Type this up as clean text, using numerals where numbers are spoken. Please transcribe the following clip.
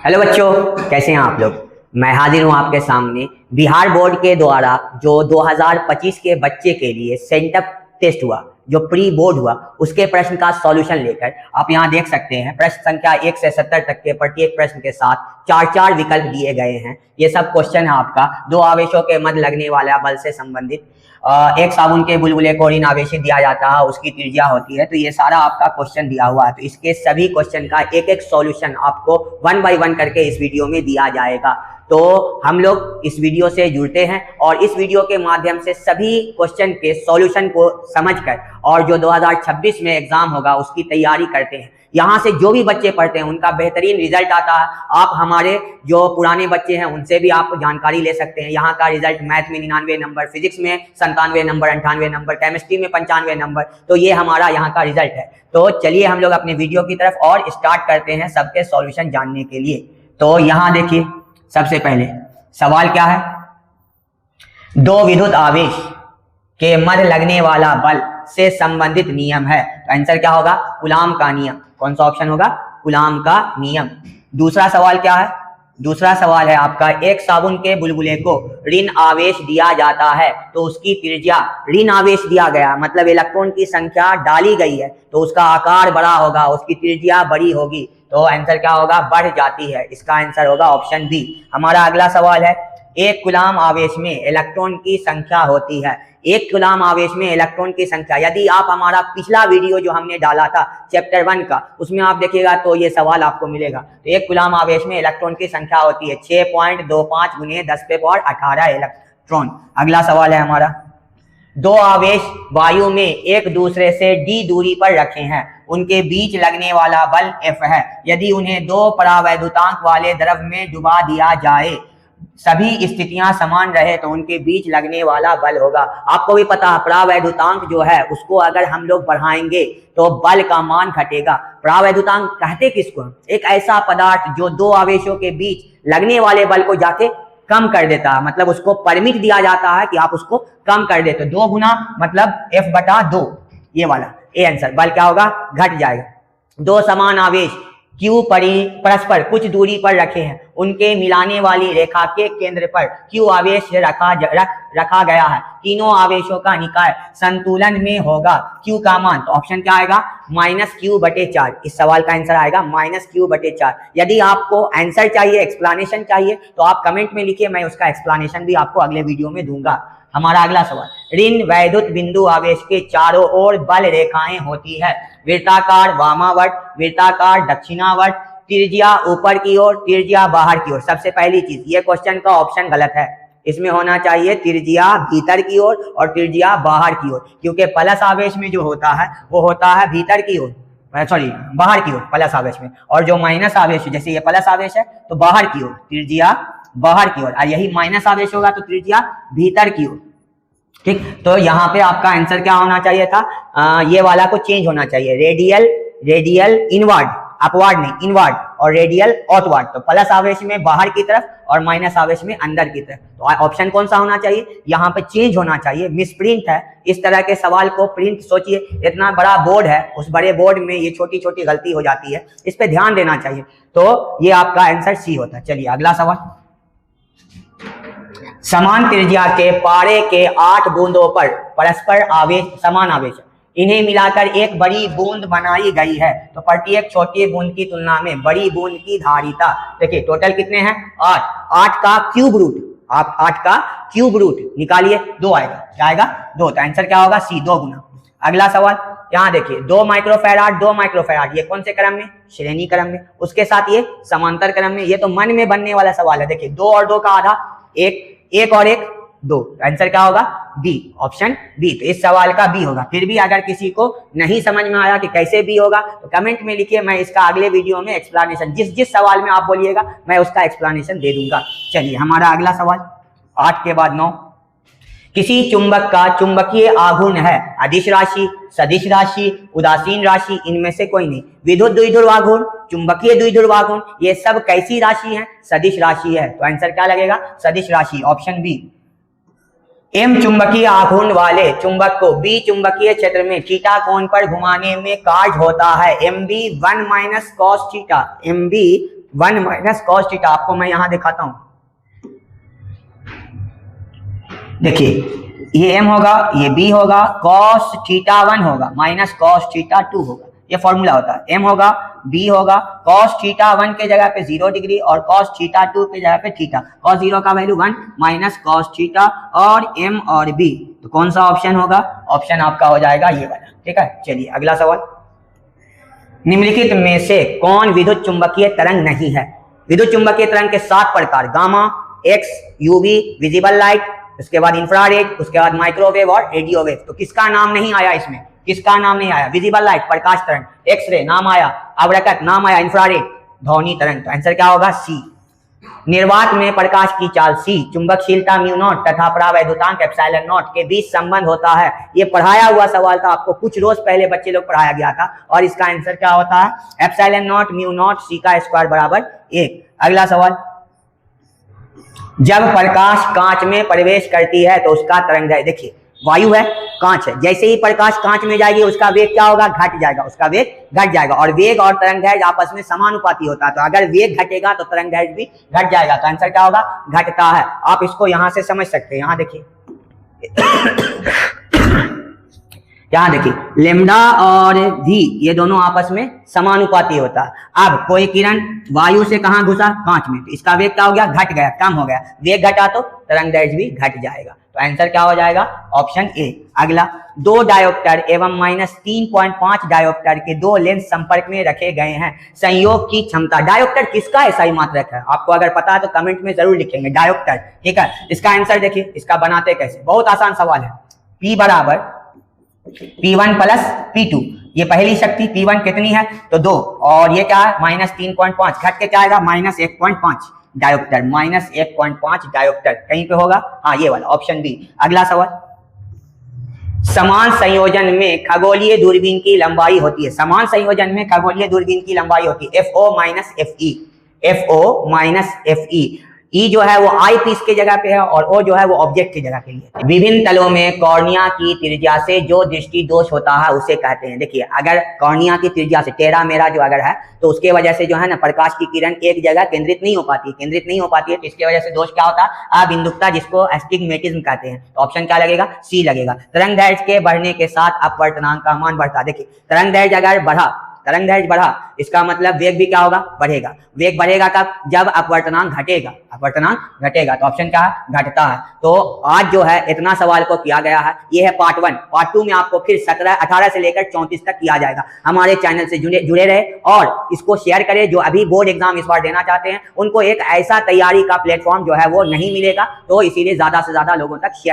Hello बच्चों, कैसे हैं आप लोग। मैं हाजिर हूं आपके सामने बिहार बोर्ड के द्वारा जो 2025 के बच्चे के लिए सेंटअप टेस्ट हुआ, जो प्री बोर्ड हुआ, उसके प्रश्न का सॉल्यूशन लेकर आप यहां देख सकते हैं। प्रश्न संख्या 1 से 70 तक के प्रत्येक प्रश्न के साथ 4-4 विकल्प दिए गए हैं। ये सब क्वेश्चन है आपका दो आवेशों के मध्य लगने वाला बल से संबंधित। एक साबुन के बुलबुले को ऋण आवेशित दिया जाता है, उसकी त्रिज्या होती है। तो ये सारा आपका क्वेश्चन दिया हुआ है। तो इसके सभी क्वेश्चन का एक एक सॉल्यूशन आपको 1 बाय 1 करके इस वीडियो में दिया जाएगा। तो हम लोग इस वीडियो से जुड़ते हैं और इस वीडियो के माध्यम से सभी क्वेश्चन के सॉल्यूशन को समझकर और जो 2026 में एग्जाम होगा उसकी तैयारी करते हैं। यहाँ से जो भी बच्चे पढ़ते हैं उनका बेहतरीन रिजल्ट आता है। आप हमारे जो पुराने बच्चे हैं उनसे भी आप जानकारी ले सकते हैं। यहाँ का रिजल्ट मैथ में 99 नंबर, फिजिक्स में 97 नंबर, 98 नंबर, केमिस्ट्री में 95 नंबर। तो ये हमारा यहाँ का रिजल्ट है। तो चलिए हम लोग अपने वीडियो की तरफ और स्टार्ट करते हैं सबके सॉल्यूशन जानने के लिए। तो यहाँ देखिए, सबसे पहले सवाल क्या है, दो विद्युत आवेश के मध्य लगने वाला बल से संबंधित नियम है। तो आंसर क्या होगा, कूलाम का नियम। कौन सा ऑप्शन होगा, कूलाम का नियम। दूसरा सवाल क्या है, दूसरा सवाल है आपका, एक साबुन के बुलबुले को ऋण आवेश दिया जाता है तो उसकी त्रिज्या, ऋण आवेश दिया गया मतलब इलेक्ट्रॉन की संख्या डाली गई है तो उसका आकार बड़ा होगा, उसकी त्रिज्या बड़ी होगी। तो आंसर क्या होगा, बढ़ जाती है। इसका आंसर होगा ऑप्शन बी। हमारा अगला सवाल है, एक कूलाम आवेश में इलेक्ट्रॉन की संख्या होती है। एक कूलाम आवेश में इलेक्ट्रॉन की संख्या, यदि आप हमारा पिछला वीडियो जो हमने डाला था चैप्टर 1 का, उसमें आप देखिएगा तो ये सवाल आपको मिलेगा। तो एक कूलाम आवेश में इलेक्ट्रॉन की संख्या होती है 6.25 × 10⁻18 इलेक्ट्रॉन। अगला सवाल है हमारा, दो आवेश वायु में एक दूसरे से d दूरी पर रखे हैं, उनके बीच लगने वाला बल F है। यदि उन्हें दो परावैद्युतांक वाले द्रव में डुबा दिया जाए, सभी स्थितियां समान रहे तो उनके बीच लगने वाला बल होगा। आपको भी पता है परावैद्युतांक जो है उसको अगर हम लोग बढ़ाएंगे तो बल का मान घटेगा। परावैद्युतांक कहते किसको, एक ऐसा पदार्थ जो दो आवेशों के बीच लगने वाले बल को जाके कम कर देता है, मतलब उसको परमिट दिया जाता है कि आप उसको कम कर देते। 2 गुना मतलब F/2, ये वाला ए आंसर। बल क्या होगा, घट जाएगा। दो समान आवेश Q परस्पर कुछ दूरी पर रखे हैं, उनके मिलाने वाली रेखा के केंद्र पर Q आवेश रखा गया है। तीनों आवेशों का निकाय संतुलन में होगा। Q का मान, तो ऑप्शन क्या आएगा, -Q/4। इस सवाल का आंसर आएगा -Q/4। यदि आपको आंसर चाहिए, एक्सप्लेनेशन चाहिए, तो आप कमेंट में लिखिए, मैं उसका एक्सप्लेनेशन भी आपको अगले वीडियो में दूंगा। हमारा अगला सवाल, ऋण वैद्युत बिंदु आवेश के चारों ओर बल रेखाएं होती है। वृत्ताकार वामावर्त, वृत्ताकार दक्षिणावर्त, त्रिज्या ऊपर की ओर, त्रिज्या बाहर की ओर। सबसे पहली चीज, ये क्वेश्चन का ऑप्शन गलत है। इसमें होना चाहिए त्रिज्या भीतर की ओर और त्रिज्या बाहर की ओर, क्योंकि प्लस आवेश में जो होता है वो होता है भीतर की ओर, सॉरी बाहर की ओर प्लस आवेश में, और जो माइनस आवेश, जैसे ये प्लस आवेश है तो बाहर की ओर, त्रिज्या बाहर की ओर, और यही माइनस आवेश होगा तो त्रिज्या भीतर की ओर। ठीक, तो यहाँ पे आपका आंसर क्या होना चाहिए था, ये वाला को चेंज होना चाहिए, रेडियल इनवर्ड, अपवर्ड नहीं इनवर्ड, और रेडियल आउटवर्ड। तो प्लस आवेश में बाहर की तरफ और माइनस आवेश में अंदर की तरफ। तो ऑप्शन कौन सा होना चाहिए, यहाँ पे चेंज होना चाहिए। मिसप्रिंट है। इस तरह के सवाल को प्रिंट, सोचिए इतना बड़ा बोर्ड है, उस बड़े बोर्ड में ये छोटी छोटी गलती हो जाती है, इस पे ध्यान देना चाहिए। तो ये आपका आंसर सी होता है। चलिए अगला सवाल, समान त्रिज्या के पारे के 8 बूंदों पर परस्पर आवेश समान आवेश, इन्हें मिलाकर एक बड़ी बूंद बनाई गई है। तो प्रत्येक छोटी बूंद की तुलना में बड़ी बूंद की धारिता, देखिए टोटल कितने हैं, 8 का क्यूब रूट, आप 8 का क्यूब रूट निकालिए, 2 आएगा। क्या आएगा, 2। तो आंसर क्या होगा, सी, 2 गुना। अगला सवाल, यहाँ देखिए 2 माइक्रोफैराड, 2 माइक्रोफैराड, ये कौन से क्रम में, श्रेणी क्रम में, उसके साथ ये समांतर क्रम में। ये तो मन में बनने वाला सवाल है। देखिए 2 और 2 का आधा, 1 और 1 2। आंसर क्या होगा, बी, ऑप्शन बी। तो इस सवाल का बी होगा। फिर भी अगर किसी को नहीं समझ में आया कि कैसे बी होगा तो कमेंट में लिखिए, मैं इसका अगले वीडियो में एक्सप्लेनेशन, जिस सवाल में आप बोलिएगा मैं उसका एक्सप्लेनेशन दे दूंगा। चलिए हमारा अगला सवाल, 8 के बाद 9, किसी चुंबक का चुंबकीय आघूर्ण है अदिश राशि, सदिश राशि, उदासीन राशि, इनमें से कोई नहीं। विद्युत द्विध्रुव आघूर्ण, चुंबकीय द्विध्रुव आघूर्ण, ये सब कैसी राशि है, सदिश राशि है। तो आंसर क्या लगेगा, सदिश राशि, ऑप्शन बी। एम चुंबकीय आघूर्ण वाले चुंबक को बी चुंबकीय क्षेत्र में थीटा कोण पर घुमाने में कार्य होता है MB 1 - cos theta, MB 1 minus cos theta, आपको मैं यहां दिखाता हूं, देखिए ये m होगा, ये b होगा, cos थीटा 1 होगा माइनस cos थीटा 2 होगा, ये फॉर्मूला होता है। m होगा, b होगा, cos थीटा 1 के जगह पे 0 डिग्री और cos थीटा 2 के जगह पे थीटा, cos 0 का वैल्यू 1 माइनस cos थीटा और m और b, तो कौन सा ऑप्शन होगा? ऑप्शन आपका हो जाएगा ये वाला। ठीक है, चलिए अगला सवाल, निम्नलिखित में से कौन विद्युत चुंबकीय तरंग नहीं है? विद्युत चुंबकीय तरंग के 7 प्रकार, gamma, x, UV, visible light, उसके बाद इंफ्रारेड, उसके बाद माइक्रोवेव और रेडियो वेव, तो किसका नाम नहीं आया इसमें? किसका नाम नहीं आया? विजिबल लाइट प्रकाश तरंग, एक्सरे नाम आया, अवरकत नाम आया, इंफ्रारेड ध्वनि तरंग, तो आंसर क्या होगा? सी। निर्वात में प्रकाश की चाल सी, चुंबकशीलता म्यू नॉट तथा परावैद्युतांक एप्सिलॉन नॉट के बीच संबंध होता है। ये पढ़ाया हुआ सवाल था, आपको कुछ रोज पहले बच्चे लोग पढ़ाया गया था, और इसका आंसर क्या होता है? एप्सिलॉन नॉट म्यू नॉट सी का स्क्वायर बराबर 1। अगला सवाल, जब प्रकाश कांच में प्रवेश करती है तो उसका तरंगदैर्घ्य, देखिए वायु है, कांच है, जैसे ही प्रकाश कांच में जाएगी उसका वेग क्या होगा? घट जाएगा, उसका वेग घट जाएगा, और वेग और तरंगदैर्घ्य आपस में समानुपाती होता है, तो अगर वेग घटेगा तो तरंगदैर्घ्य भी घट जाएगा, तो आंसर क्या होगा? घटता है। आप इसको यहां से समझ सकते हैं, यहां देखिए यहाँ देखिए लेमडा और v ये दोनों आपस में समानुपाती होता है। अब कोई किरण वायु से कहां घुसा? कांच में, तो इसका वेग क्या हो गया? घट गया, कम हो गया, वेग घटा तो तरंगदैर्घ्य भी घट जाएगा, तो आंसर क्या हो जाएगा? Option A. अगला, 2 डायोप्टर एवं -3.5 डायोप्टर के 2 लेंस संपर्क में रखे गए हैं, संयोग की क्षमता, डायोप्टर किसका सही मात्रक है? आपको अगर पता है तो कमेंट में जरूर लिखेंगे डायोप्टर। ठीक है, इसका आंसर देखिए, इसका बनाते कैसे, बहुत आसान सवाल है। P बराबर P1 प्लस P2, ये पहली शक्ति P1 कितनी है? तो 2, और ये क्या है? -3.5, घट के क्या आएगा? -1.5 डायोप्टर, -1.5 डायोप्टर कहीं पे होगा, हाँ ये वाला ऑप्शन बी। अगला सवाल, समान संयोजन में खगोलीय दूरबीन की लंबाई होती है, समान संयोजन में खगोलीय दूरबीन की लंबाई होती है FO minus FE, FO minus FE, ई जो है वो आई पीस के जगह पे है और ओ जो है वो ऑब्जेक्ट की जगह के लिए। विभिन्न तलों में कॉर्निया की त्रिज्या से जो दृष्टि दोष होता है उसे कहते हैं, देखिए अगर कॉर्निया की त्रिज्या से टेढ़ा मेढ़ा जो अगर है तो उसके वजह से जो है ना प्रकाश की किरण एक जगह केंद्रित नहीं हो पाती, तो इसके वजह से दोष क्या होता है? अबिंदुकता, जिसको एस्टिग्मेटिज्म कहते हैं। तो ऑप्शन क्या लगेगा? सी लगेगा। तरंगदैर्घ्य के बढ़ने के साथ अपवर्तनांक का मान बढ़ता है, देखिए तरंगदैर्घ्य अगर बढ़ा, इसका मतलब वेग भी क्या होगा? बढ़ेगा। वेग बढ़ेगा कब? जब अपवर्तनांक घटेगा, तो ऑप्शन क्या है? घटता है। तो आज जो है इतना सवाल को किया गया है, ये है पार्ट 1। पार्ट 2 में आपको फिर 18 से लेकर 34 तक किया जाएगा। हमारे चैनल से जुड़े रहे और इसको शेयर करें। जो अभी बोर्ड एग्जाम इस बार देना चाहते हैं उनको एक ऐसा तैयारी का प्लेटफॉर्म जो है वो नहीं मिलेगा, तो इसीलिए ज्यादा से ज्यादा लोगों तक शेयर